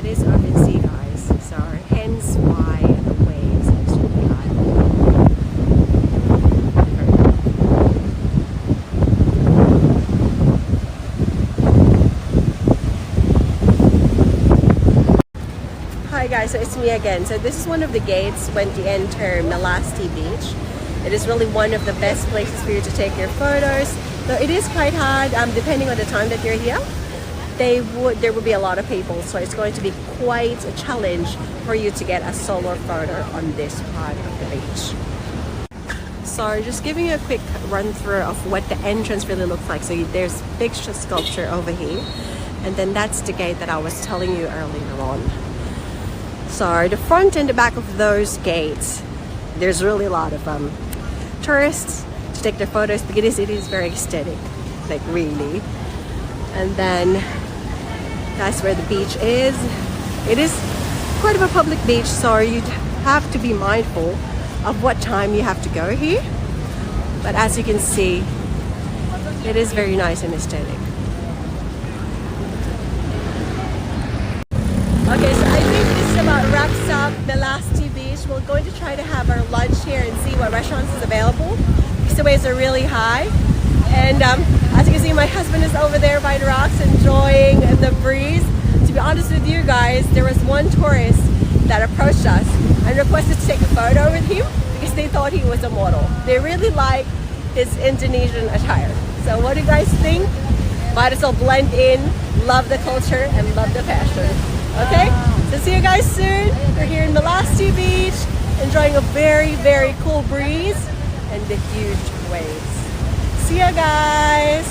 is open sea, guys, so hence why the waves are extremely high. Hi guys, so it's me again. So this is one of the gates when you enter Melasti Beach. It is really one of the best places for you to take your photos. So it is quite hard, depending on the time that you're here. There will be a lot of people, so it's going to be quite a challenge for you to get a solo photo on this part of the beach. So just giving you a quick run through of what the entrance really looks like. So there's big sculpture over here, and then that's the gate that I was telling you earlier on. So the front and the back of those gates, there's really a lot of tourists to take their photos because it is very aesthetic, like really. And then that's where the beach is. It is quite of a public beach, so you have to be mindful of what time you have to go here. But as you can see, it is very nice and aesthetic. Okay, so I think this about wraps up Melasti Beach. We're going to try to have our lunch here and see what restaurants is available because the waves are really high. And as you can see, my husband is over there by the rocks enjoying the breeze. To be honest with you guys, there was one tourist that approached us and requested to take a photo with him because they thought he was a model. They really like his Indonesian attire. So what do you guys think? Might as well blend in, love the culture and love the fashion. Okay, so see you guys soon. We're here in Melasti Beach, enjoying a very, very cool breeze and the huge waves. See ya, guys.